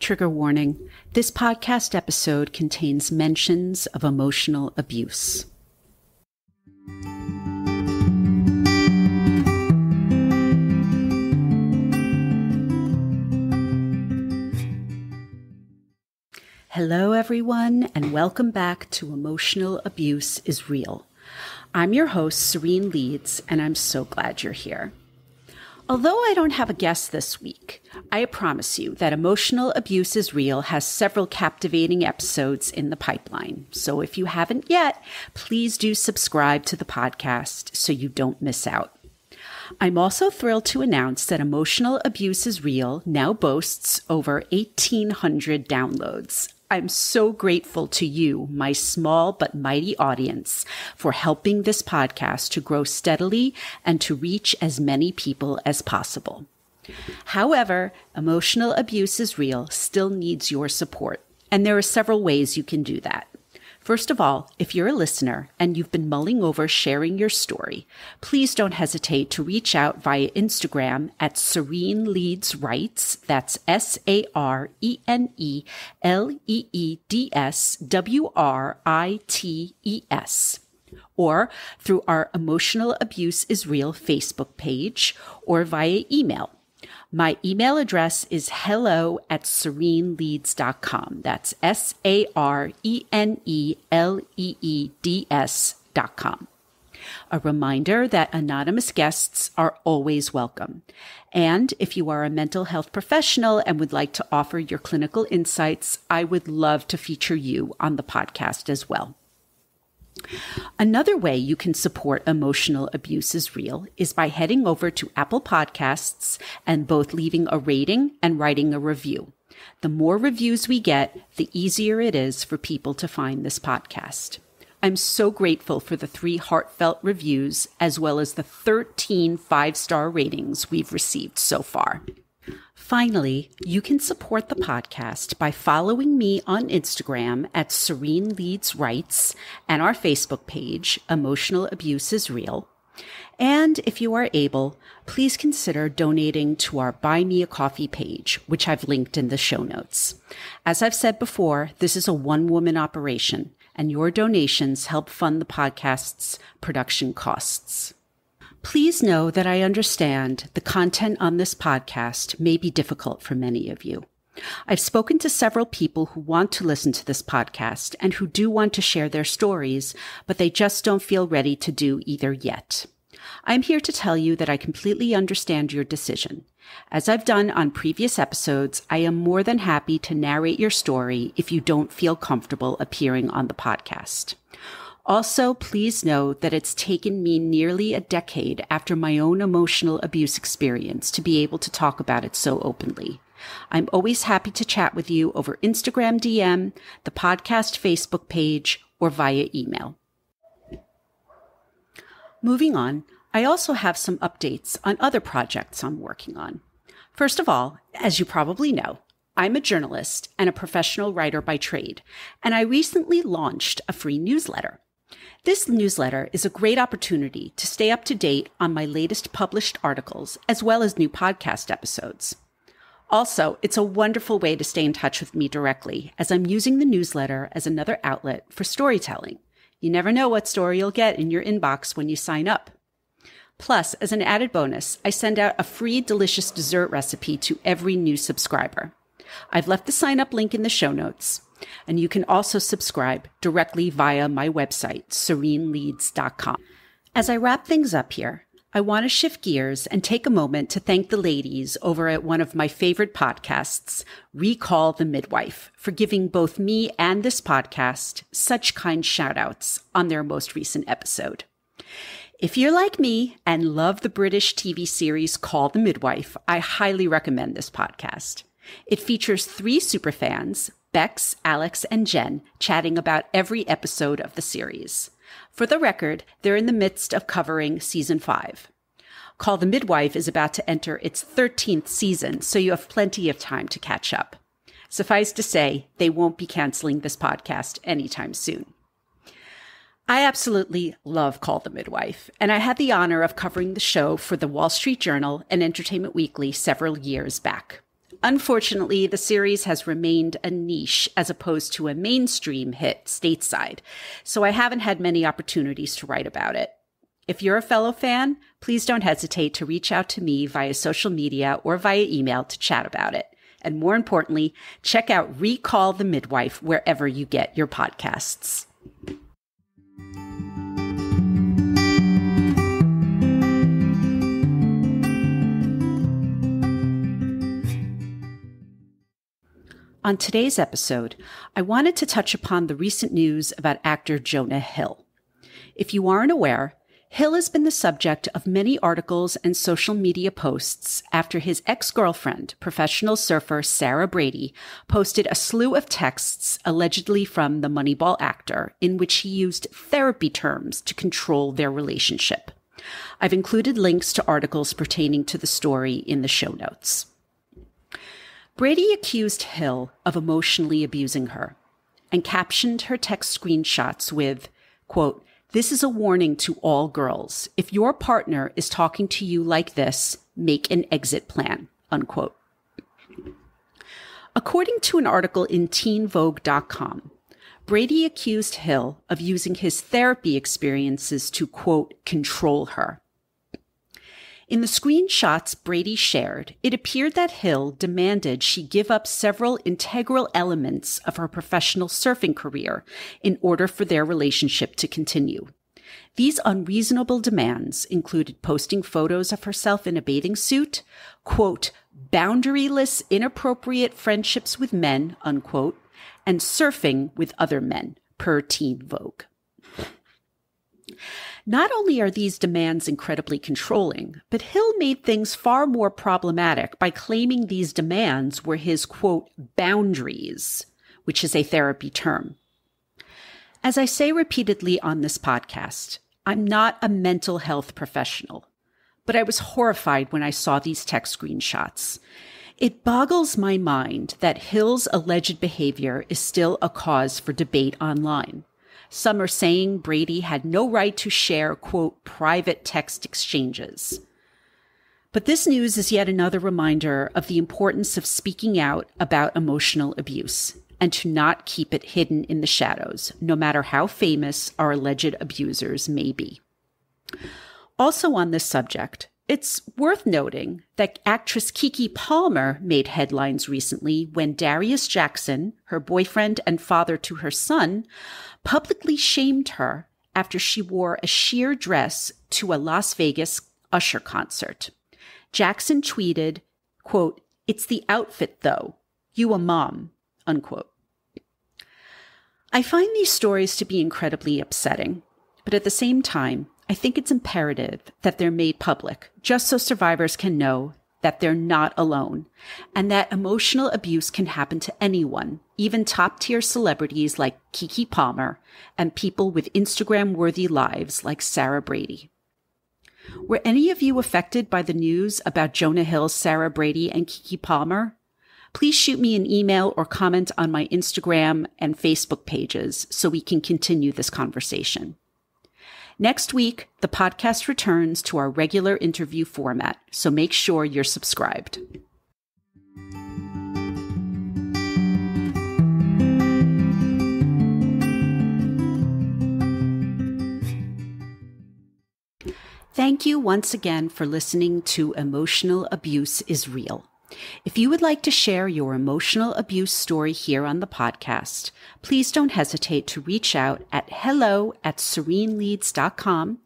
Trigger warning, this podcast episode contains mentions of emotional abuse. Hello everyone, and welcome back to Emotional Abuse is Real. I'm your host, Serene Leeds, and I'm so glad you're here. Although I don't have a guest this week, I promise you that Emotional Abuse is Real has several captivating episodes in the pipeline. So if you haven't yet, please do subscribe to the podcast so you don't miss out. I'm also thrilled to announce that Emotional Abuse is Real now boasts over 1,800 downloads. I'm so grateful to you, my small but mighty audience, for helping this podcast to grow steadily and to reach as many people as possible. However, Emotional Abuse is Real still needs your support, and there are several ways you can do that. First of all, if you're a listener and you've been mulling over sharing your story, please don't hesitate to reach out via Instagram at Serene Leeds Writes, that's SareneLeedsWrites, or through our Emotional Abuse is Real Facebook page, or via email. My email address is hello@sereneleeds.com. That's SareneLeeds.com. A reminder that anonymous guests are always welcome. And if you are a mental health professional and would like to offer your clinical insights, I would love to feature you on the podcast as well. Another way you can support Emotional Abuse is Real is by heading over to Apple Podcasts and both leaving a rating and writing a review. The more reviews we get, the easier it is for people to find this podcast. I'm so grateful for the 3 heartfelt reviews as well as the 13 5-star ratings we've received so far. Finally, you can support the podcast by following me on Instagram at Serene Leeds Writes and our Facebook page, Emotional Abuse is Real. And if you are able, please consider donating to our Buy Me a Coffee page, which I've linked in the show notes. As I've said before, this is a one-woman operation, and your donations help fund the podcast's production costs. Please know that I understand the content on this podcast may be difficult for many of you. I've spoken to several people who want to listen to this podcast and who do want to share their stories, but they just don't feel ready to do either yet. I'm here to tell you that I completely understand your decision. As I've done on previous episodes, I am more than happy to narrate your story if you don't feel comfortable appearing on the podcast. Also, please know that it's taken me nearly a decade after my own emotional abuse experience to be able to talk about it so openly. I'm always happy to chat with you over Instagram DM, the podcast Facebook page, or via email. Moving on, I also have some updates on other projects I'm working on. First of all, as you probably know, I'm a journalist and a professional writer by trade, and I recently launched a free newsletter. This newsletter is a great opportunity to stay up to date on my latest published articles, as well as new podcast episodes. Also, it's a wonderful way to stay in touch with me directly, as I'm using the newsletter as another outlet for storytelling. You never know what story you'll get in your inbox when you sign up. Plus, as an added bonus, I send out a free delicious dessert recipe to every new subscriber. I've left the sign-up link in the show notes. And you can also subscribe directly via my website, sereneleeds.com. As I wrap things up here, I want to shift gears and take a moment to thank the ladies over at one of my favorite podcasts, Recall the Midwife, for giving both me and this podcast such kind shout-outs on their most recent episode. If you're like me and love the British TV series Call the Midwife, I highly recommend this podcast. It features 3 superfans, Bex, Alex, and Jen, chatting about every episode of the series. For the record, they're in the midst of covering season 5. Call the Midwife is about to enter its 13th season, so you have plenty of time to catch up. Suffice to say, they won't be canceling this podcast anytime soon. I absolutely love Call the Midwife, and I had the honor of covering the show for the Wall Street Journal and Entertainment Weekly several years back. Unfortunately, the series has remained a niche as opposed to a mainstream hit stateside, so I haven't had many opportunities to write about it. If you're a fellow fan, please don't hesitate to reach out to me via social media or via email to chat about it. And more importantly, check out Recall the Midwife wherever you get your podcasts. On today's episode, I wanted to touch upon the recent news about actor Jonah Hill. If you aren't aware, Hill has been the subject of many articles and social media posts after his ex-girlfriend, professional surfer Sarah Brady, posted a slew of texts allegedly from the Moneyball actor in which he used therapy terms to control their relationship. I've included links to articles pertaining to the story in the show notes. Brady accused Hill of emotionally abusing her and captioned her text screenshots with, quote, "This is a warning to all girls. If your partner is talking to you like this, make an exit plan," unquote. According to an article in teenvogue.com, Brady accused Hill of using his therapy experiences to, quote, control her. In the screenshots Brady shared, it appeared that Hill demanded she give up several integral elements of her professional surfing career in order for their relationship to continue. These unreasonable demands included posting photos of herself in a bathing suit, quote, boundaryless, inappropriate friendships with men, unquote, and surfing with other men, per Teen Vogue. Not only are these demands incredibly controlling, but Hill made things far more problematic by claiming these demands were his, quote, boundaries, which is a therapy term. As I say repeatedly on this podcast, I'm not a mental health professional, but I was horrified when I saw these text screenshots. It boggles my mind that Hill's alleged behavior is still a cause for debate online. Some are saying Brady had no right to share, quote, private text exchanges. But this news is yet another reminder of the importance of speaking out about emotional abuse and to not keep it hidden in the shadows, no matter how famous our alleged abusers may be. Also on this subject, it's worth noting that actress Keke Palmer made headlines recently when Darius Jackson, her boyfriend and father to her son, publicly shamed her after she wore a sheer dress to a Las Vegas Usher concert. Jackson tweeted, quote, "It's the outfit though. You a mom," unquote. I find these stories to be incredibly upsetting, but at the same time, I think it's imperative that they're made public, just so survivors can know that they're not alone, and that emotional abuse can happen to anyone, even top-tier celebrities like Keke Palmer and people with Instagram-worthy lives like Sarah Brady. Were any of you affected by the news about Jonah Hill, Sarah Brady, and Keke Palmer? Please shoot me an email or comment on my Instagram and Facebook pages so we can continue this conversation. Next week, the podcast returns to our regular interview format, so make sure you're subscribed. Thank you once again for listening to Emotional Abuse is Real. If you would like to share your emotional abuse story here on the podcast, please don't hesitate to reach out at hello@sereneleads.com,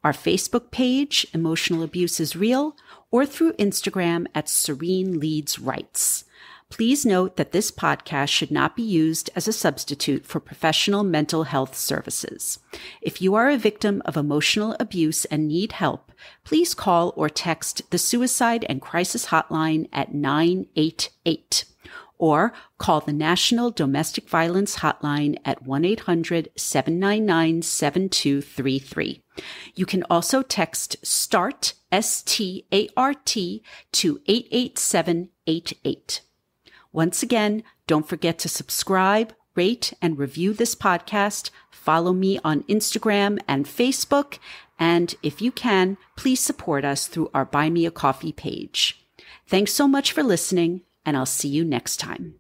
our Facebook page, Emotional Abuse is Real, or through Instagram at Serene Leads Rights. Please note that this podcast should not be used as a substitute for professional mental health services. If you are a victim of emotional abuse and need help, please call or text the Suicide and Crisis Hotline at 988 or call the National Domestic Violence Hotline at 1-800-799-7233. You can also text START, S-T-A-R-T, to 88788. Once again, don't forget to subscribe, rate, and review this podcast. Follow me on Instagram and Facebook. And if you can, please support us through our Buy Me a Coffee page. Thanks so much for listening, and I'll see you next time.